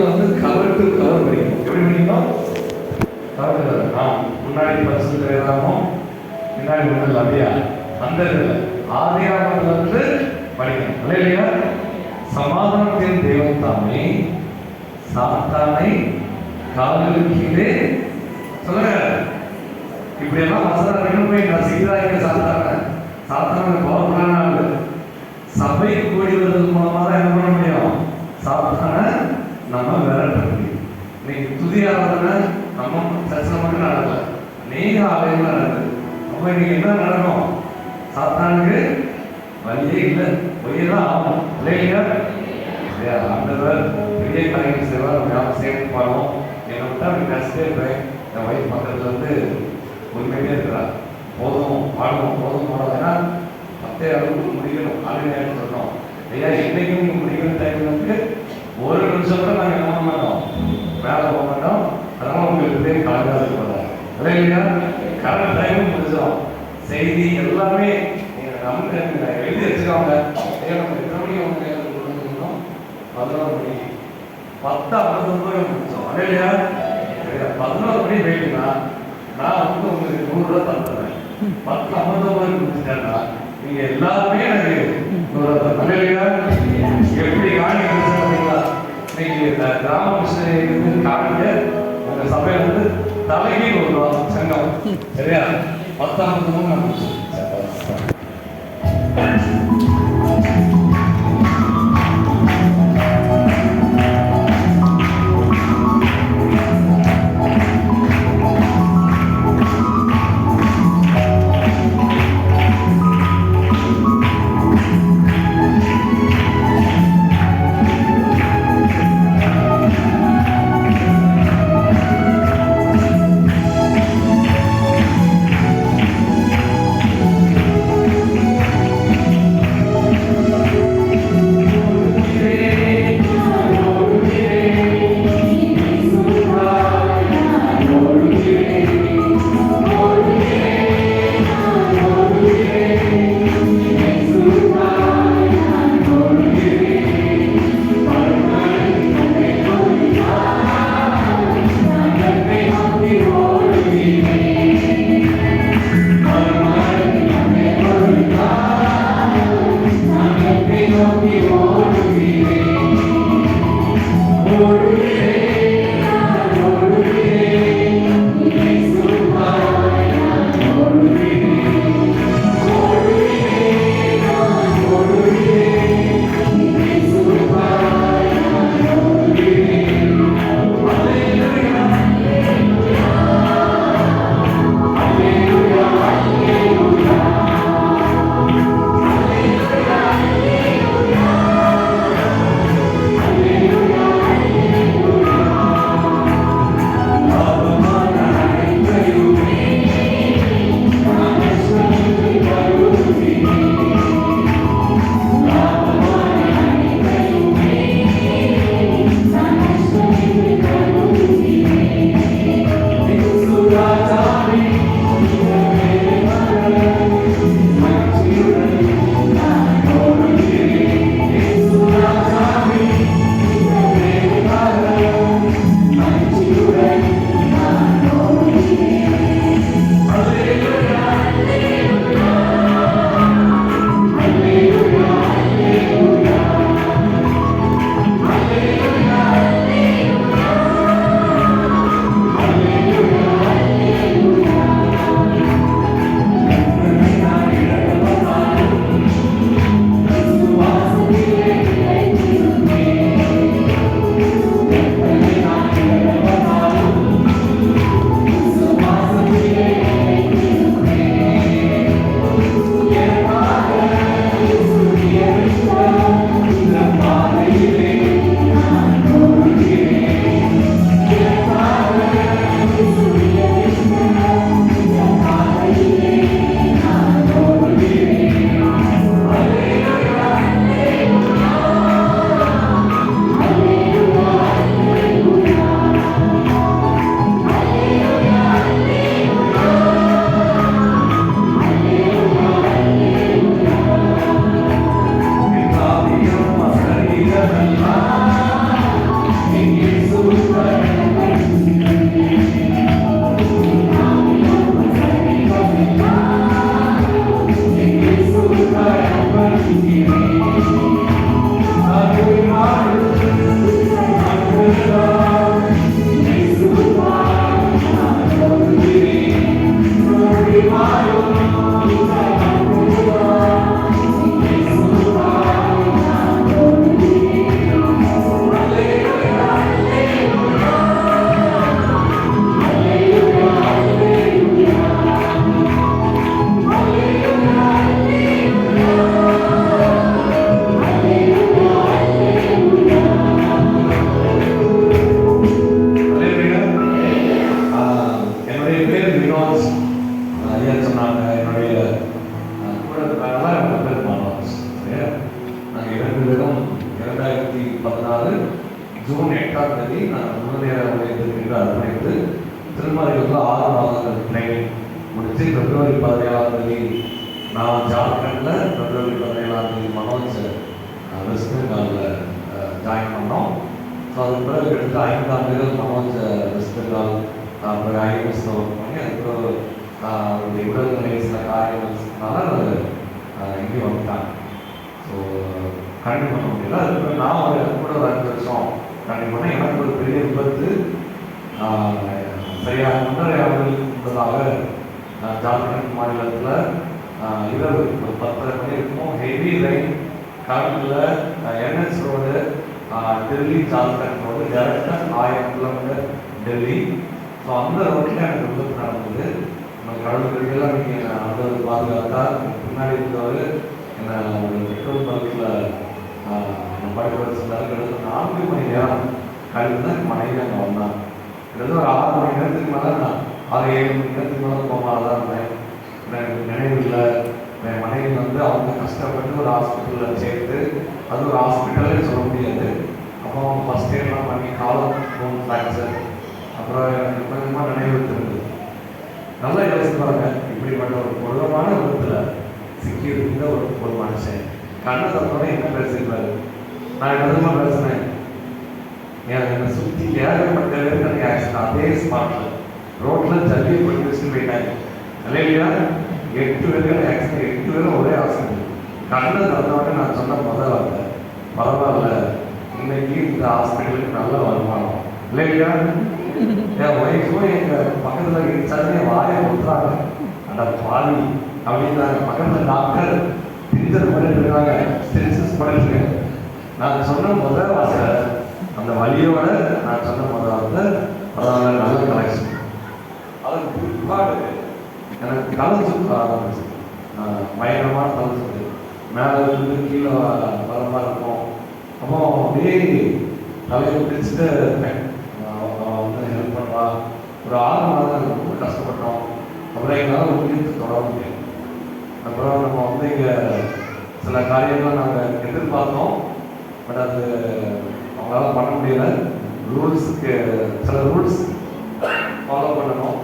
Bible cover to cover படிக்கணும். எப்படி படிக்கணும்? கவர் முன்னாடி பரிசுத்த வேதாகமம், பின்னாடி ஒன்றும் அப்படியா அந்த ஆதியாகமத்திலிருந்து படிக்கணும் இல்லையா? சமாதானத்தின் தெய்வம் தாமே சாத்தானை கால்களுக்கு கீழே சொல்லுங்க. இப்படி எல்லாம் வசனம் போய் நான் செய்தாங்க. சாத்தான பவர்ஃபுல்லான ஆளு. சபை கூடி வருவதன் மூலமா தான் என்ன பண்ண முடியும்? சாத்தான நம்ம விரட்ட முடியும். இன்னைக்கு துதி ஆராதனை நம்ம சர்ச்சை மட்டும் நடக்கல, அநேக ஆலயங்கள் நடக்குது. அப்ப இன்னைக்கு என்ன நடக்கும்? சாத்தானுக்கு வழியே இல்லை, பொய்யதான் ஆகும் இல்லையா? ஆண்டவர் பெரிய காரியங்கள் செய்வார். நம்ம சேர்ந்து பாடுவோம். என்னை விட்டா அப்படி பேசிட்டே இருப்பேன். என் வயசு பக்கத்துல உண்மையிலே இருக்கிறார். போதும் பாடுவோம், போதும் பாடுவோம். ஏன்னா 10 அளவுக்கு முடிக்கணும். ஆளுநர் சொன்னோம் ஐயா, இன்னைக்கும் நீங்க முடிக்கிற டைமுக்கு ஒரு நிமிஷம் கூட நாங்கள் என்ன பண்ண மாட்டோம், மேலே போக மாட்டோம். அதனால உங்களுக்கு பேர் கலக்காது போறாரு இல்லையா? கரெக்ட் டைமும் முடிச்சோம். செய்தி எல்லாமே நமக்கு எழுதி வச்சுக்கோங்க. நம்ம எத்தனை மணிக்கு அவங்க 11 மணி 10:59 முடிச்சோம் இல்லையா? 11 மணி போயிட்டுனா நான் உங்களுக்கு 100 ரூபா தந்துடுறேன். 10:59 முடிச்சுட்டேன்னா நீங்க எல்லாருமே எனக்கு 100 ரூபா தரணும் இல்லையா? எப்படி காணிக்கிறீங்களா? இன்னைக்கு கிராம மிஷனரி காணிக்க உங்க சபையில தலைக்கு 100 ரூபா சங்கம் சரியா? 10:59 நான் முடிச்சேன். 8ஆம் தேதி நான் முழு நேர ஊழியத்திற்கு அர்ப்பணித்து திருமலையில் 6 மாதங்கள் ட்ரைனிங் முடித்து பிப்ரவரி 17ஆம் தேதி நான் ஜார்க்கண்டில் பிப்ரவரி 17ஆம் தேதி மனோஜ் வெஸ்ட் பெங்காலில் ஜாயின் பண்ணோம். ஸோ அதுக்கு பிறகு எடுத்து 5 ஆண்டுகள் மனோஜ் வெஸ்ட் பெங்கால் அப்புறம் ஐஎம்எஸ் ஒர்க் பண்ணி அதுக்கப்புறம் அவருடைய உடல்நிலை சில காரியங்கள்னால இங்கே வந்துட்டாங்க. ஸோ கண்டிப்பாக பண்ண முடியல. அதுக்கப்புறம் நான் கூட ஒரு 5 வருஷம் கண்டிப்பாக பண்ணேன். எனக்கு ஒரு பெரிய விபத்து சரியாக 1.5 ஆண்டுகளுக்கு முன்பதாக ஜார்க்கண்ட் மாநிலத்தில் இரவு ஒரு 10:30 மணி இருக்கும். ஹெவி ரெயின் கடலில் NS road Delhi Jharkhand road டேரக்டாக 1000 கிலோமீட்டர் டெல்லி. ஸோ அந்த ரோட்டில் எனக்கு விபத்து நடந்தது. நம்ம கடற்கரையெல்லாம் நீங்கள் அந்த பாதுகாத்தா பின்னாடி இருந்தவர் என்னை ஒரு பெட்ரோல் பங்கில் படுக்க வச்சிருந்தாரு. கிட்டத்தட்ட 4 மணி நேரம் கழித்து தான் மனைவி அங்கே வந்தான். கிட்டத்தட்ட ஒரு 6 மணி நேரத்துக்கு மேலே நான் 6-7 மணி நேரத்துக்கு மேலே போகாமல் தான் இருந்தேன். எனக்கு நினைவில் என் மனைவி வந்து அவங்க கஷ்டப்பட்டு ஒரு ஹாஸ்பிட்டலில் சேர்த்து, அது ஒரு ஹாஸ்பிட்டலே சொல்ல முடியாது. அப்போ அவங்க ஃபஸ்ட் எய்ட்லாம் பண்ணி காலம் போன் ஃப்ராக்சர் அப்புறம் எனக்கு கொஞ்சமாக நினைவு இருந்தது. நல்லா யோசிச்சு பாருங்க, இப்படிப்பட்ட ஒரு கொடூரமான விதத்தில் சிக்கியிருந்த ஒரு மனுஷன் கண்ணை தப்போட என்ன பேசியிருப்பாரு. நான் எதுவுமா பேசினேன், என்னை சுற்றி ஏகப்பட்ட பேருக்கு எனக்கு ஆக்சிடென்ட் அதே ஸ்பாட்டில் ரோட்டில் ஜல்லியை பண்ணி வச்சுட்டு போயிட்டாங்க. இல்லையா 8 பேருக்கு ஆக்சிடென்ட், 8 பேரும் ஒரே ஆக்சிடென்ட். கண்ணை திறந்தோடனே நான் சொன்ன முதல் வார்த்தை, பரவாயில்ல இன்னைக்கு இந்த ஹாஸ்பிட்டலுக்கு நல்ல வருமானம். இல்லையா என் ஒய்ஃபும் எங்கள் பக்கத்தில் இருந்துச்சாலே வாயை கொடுத்துறாங்க, அந்த பாலி அப்படின்றாங்க. பக்கத்தில் டாக்டர் பிஞ்சர் பண்ணிட்டு இருக்காங்க, ஸ்டென்சிஸ் பண்ணிட்டு. நான் சொன்ன முதல் வார்த்தை, அந்த வழியோட நான் சொன்ன முதல் வார்த்தை, பரவாயில்ல நல்ல கலெக்ஷன். அதுக்கு பிற்பாடு எனக்கு தலை சுற்ற ஆரம்பிச்சு, பயங்கரமான தலை சுற்று. மேலே இருந்து கீழே பலமாக இருக்கும். அப்போ அப்படியே தலையை பிடிச்சிட்டு இருப்பேன். வந்து ஹெல்ப் பண்ணுறா. ஒரு 6 மாதம் ரொம்ப கஷ்டப்பட்டோம். அப்புறம் எங்களால் ஊழியத்தை தொடர முடியும். அப்புறம் நம்ம வந்து இங்கே சில காரியங்கள்லாம் நாங்கள் எதிர்பார்த்தோம், பட் அது அவங்களால பண்ண முடியல. ரூல்ஸுக்கு சில ரூல்ஸ் ஃபாலோ பண்ணணும்.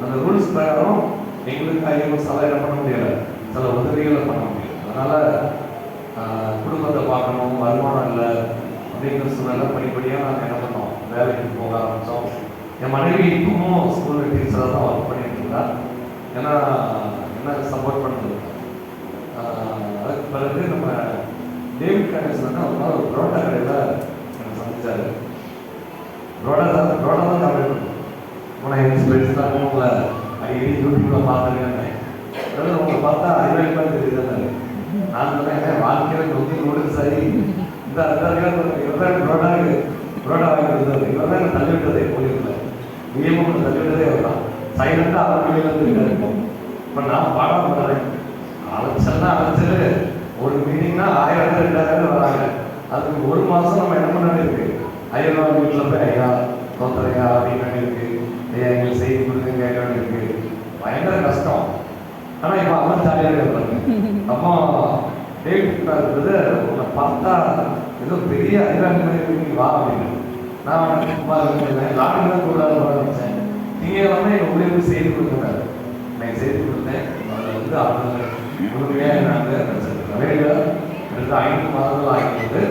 அந்த ரூல்ஸ் பிரகாரம் எங்களுக்கு ஐஎம்எஸ் என்ன பண்ண முடியலை, சில உதவிகளை பண்ண முடியும். அதனால் குடும்பத்தை பார்க்கணும், வருமானம் இல்லை அப்படிங்கிற சூழ்நிலை படிப்படியாக நாங்கள் என்ன பண்ணோம், வேலைக்கு போக ஆரம்பித்தோம். என் மனைவி இப்பவும் ஸ்கூலில் டீச்சராக தான் ஒர்க் பண்ணிட்டு இருந்தா. ஏன்னா என்ன சப்போர்ட் பண்ணுறது. அதுக்கு பிறகு நம்ம டேவிட் கணேசன் வந்து அவங்க ஒரு புரோட்டா கடையில் எனக்கு சந்திச்சாரு. புரோட்டா தான் சாப்பிட்டு உங்களை இன்ஸ்பிரேஷன் தான் உங்களை அடிக்கடி யூடியூப்பில் பார்த்துருக்கேன். அதாவது உங்களை பார்த்தா அறிவாளிப்பாக தெரியுது. நான் சொன்னேன் வாழ்க்கையில் நொத்தி நூடுல்ஸ் சரி இந்த இவர் தான் புரோட்டா வாங்கி கொடுத்தாரு. இவர் தான் தள்ளி விட்டதே போயிருக்கல, நியமம் தள்ளி விட்டதே அவர் தான். சைலண்டாக அவர் வெளியிலேருந்து இருக்காரு. இப்போ நான் பாடம் பண்ணுறேன், அலைச்சல்னா அலைச்சல். ஒரு மீட்டிங்னா 1000-2000 வராங்க. அதுக்கு ஒரு மாதம் நம்ம என்ன பண்ண வேண்டியிருக்கு, 5000 வீட்டில் போய் ஐயா தோத்துறையா அப்படின்னு வேண்டியிருக்கு, ஐயா எங்களுக்கு செய்தி கொடுங்க கேட்க வேண்டியிருக்கு. பயங்கர கஷ்டம். ஆனால் இப்போ அவன் ஜாலியாக இருப்பாங்க. அப்போ டேவிட் இருக்கிறது உன்னை பார்த்தா ஏதோ பெரிய அதிகாரி வா அப்படின்னு நான் லாட்டில் தான் கூட ஆரம்பித்தேன். நீங்கள் வந்து எங்கள் ஊழியருக்கு செய்தி கொடுக்குறாரு. நான் செய்தி கொடுத்தேன். அதில் வந்து அவங்க முழுமையாக நாங்கள் நிறைய எடுத்து 5 மாதங்கள் ஆகிட்டு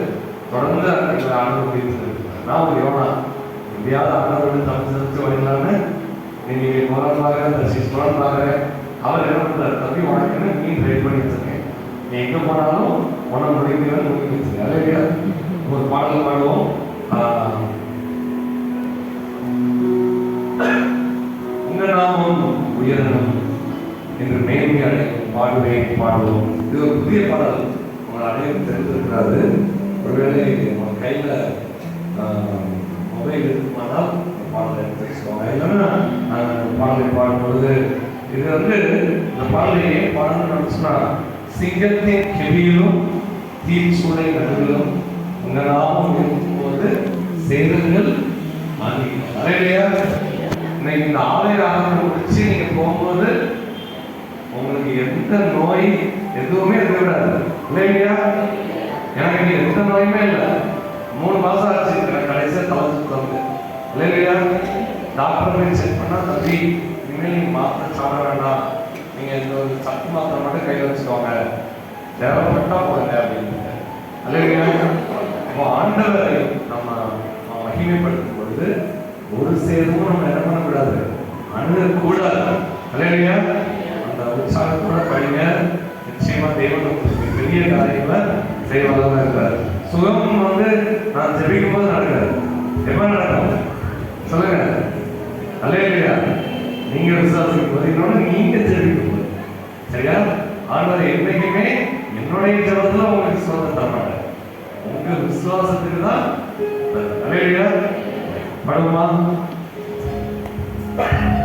தொடர்ந்து எங்களை அனுபவித்து நான் ஒரு யோனா எப்படியாவது அண்ணன் தமிழ்ச்சி வரலான்னு நீங்கள் குரல் பார்க்குறேன், குரல் பார்க்குறேன். அவர் என்ன பண்ணுறாரு, தம்பி உனக்குன்னு நீ ட்ரை பண்ணி வச்சுருக்கேன், நீ எங்கே போனாலும் உன முடிக்கிறேன் முடிக்க வச்சுருக்கேன். இல்லையா ஒரு பாடல் பாடுவோம், உங்கள் நாமம் உயரணும் என்று மேன்மை அடையும் பாடுவேன் பாடுவோம். இது ஒரு புதிய பாடல், உங்கள் அனைவரும் தெரிந்திருக்கிறாரு. ஒருவேளை உங்கள் கையில் மொபைல் இருக்குமானால் பாடலை எடுத்து வச்சுக்கோங்க. இல்லைன்னா பாடலை பாடும்பொழுது இது வந்து இந்த பாடலை ஏன் பாடணும்னு நினச்சுன்னா, சிங்கத்தின் கெவியிலும் தீச்சூளை நடுவிலும் உங்கள் நாமம் இருக்கும்போது சேதங்கள் அறையிலையா. இன்னைக்கு இந்த ஆலய ஆரம்பம் முடிச்சு நீங்க போகும்போது உங்களுக்கு எந்த நோய் எதுவுமே இருக்க விடாது. இல்லையா, எனக்கு எந்த நோயுமே இல்லை. 3 மாசம் ஆச்சு கடைசியாக தலை சுத்தம் இல்லையா. டாக்டர் போய் செக் பண்ணால் தம்பி இனிமேல் நீங்கள் மாத்திரை சாப்பிட வேண்டாம், நீங்கள் இந்த ஒரு சத்து மாத்திரை மட்டும் கையில் வச்சுக்கோங்க, தேவைப்பட்டா போடுங்க அப்படின்னு. இல்லையா. இப்போ ஆண்டவரை நம்ம மகிமைப்படுத்தும் பொழுது ஒரு சேதமும் நம்ம என்ன பண்ணக்கூடாது, அணுகக்கூடாது. இல்லையா. அந்த உற்சாகத்தோட படிங்க, நிச்சயமா தேவன் உங்களுக்கு பெரிய காரியங்களை செய்வாங்க இருக்காரு. சுகம் நான் ஜெபிக்கும் போது நடக்காது, எப்ப நடக்கும் சொல்லுங்க. அல்லேலூயா. நீங்க விசுவாசிக்கும் போது இன்னொன்று நீங்க ஜெபிக்கும் போது, சரியா. ஆண்டவர் என்னைக்குமே என்னுடைய ஜெபத்துல உங்களுக்கு விசுவாசம் தரமாட்டார், உங்க விசுவாசத்துக்கு தான். அல்லேலூயா. படுமா Amen.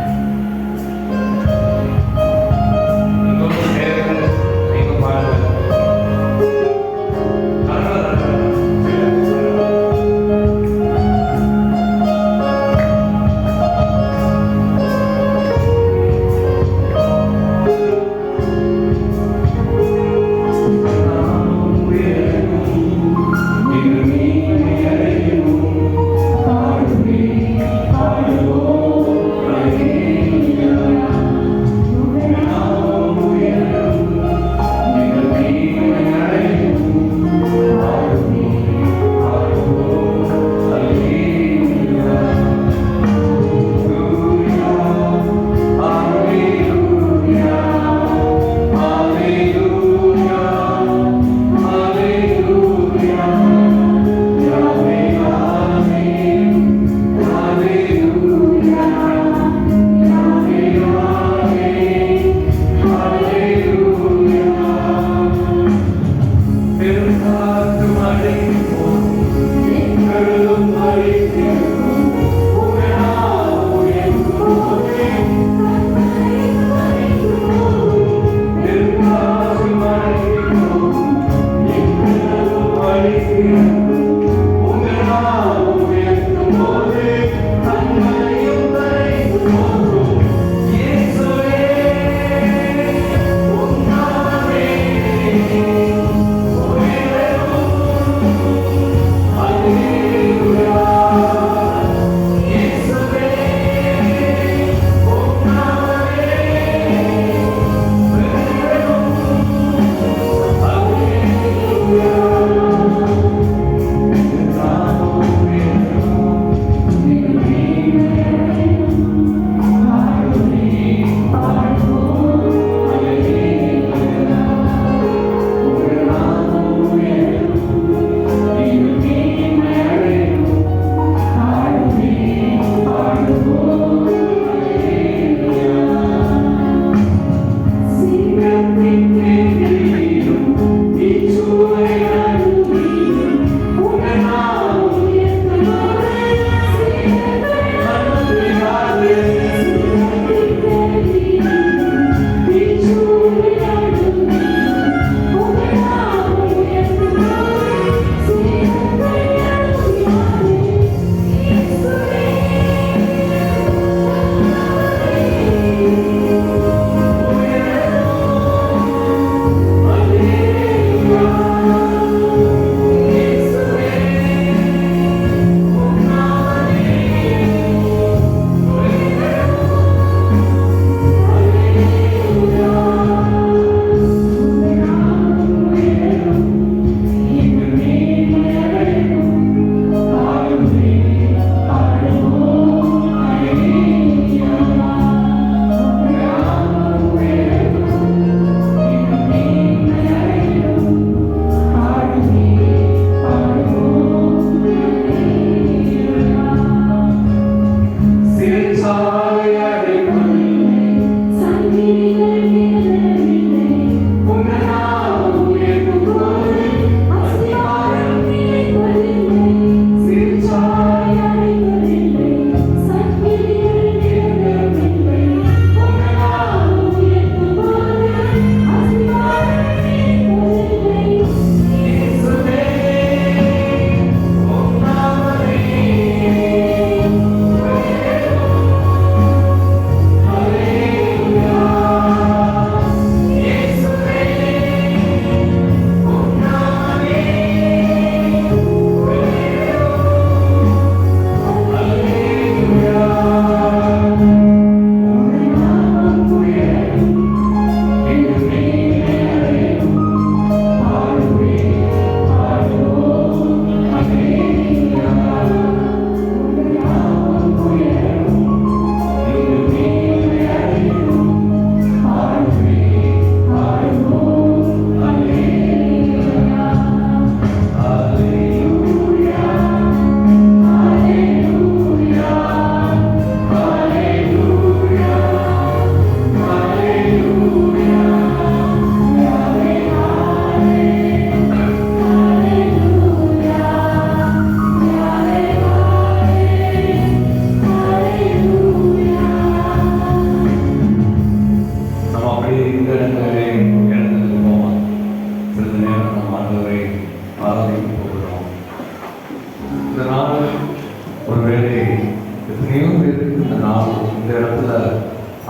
எத்தனையோ பேருக்கு இந்த நாள் இந்த இடத்துல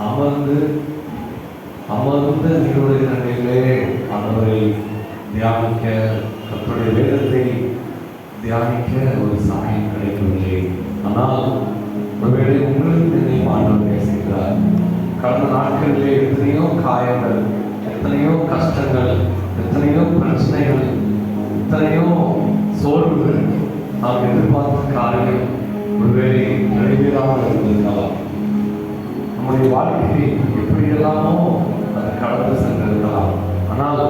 அமர்ந்து அமர்ந்த நீருடைய தண்ணியிலே ஆண்டவரை தியானிக்க, கர்த்தருடைய வேதத்தை தியானிக்க ஒரு சமயம் கிடைக்கவில்லை. ஆனால் ஒருவேளை உங்களுக்கு என்னையும் ஆண்டவர் பேசுகிறார். கடந்த நாட்களிலே எத்தனையோ காயங்கள், எத்தனையோ கஷ்டங்கள், எத்தனையோ பிரச்சனைகள், எத்தனையோ சோர்வுகள், நாம் எதிர்பார்த்த காரியம் ஒருவேளை நிறைவேறாமல் இருந்திருக்கலாம். நம்முடைய வாழ்க்கையை எப்படியெல்லாமோ அதை கடந்து சென்றிருக்கலாம். ஆனால்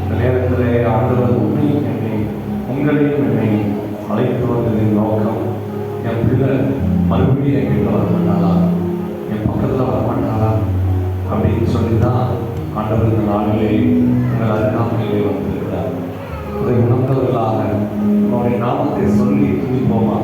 இந்த நேரத்திலே ஆண்டவர் உண்மையும் உங்களையும் என்னை அழைத்து வந்ததின் நோக்கம், என் பிள்ளை மறுபடியும் என்கிட்ட வரமாட்டாளா, என் பக்கத்தில் வரமாட்டாளா அப்படின்னு சொல்லி தான் ஆண்டவர் இந்த நாளிலே உங்கள் அருகாமையிலே வந்திருக்கிறார். அதை உணர்ந்தவர்களாக அவருடைய நாமத்தை சொல்லி துதிப்போமா?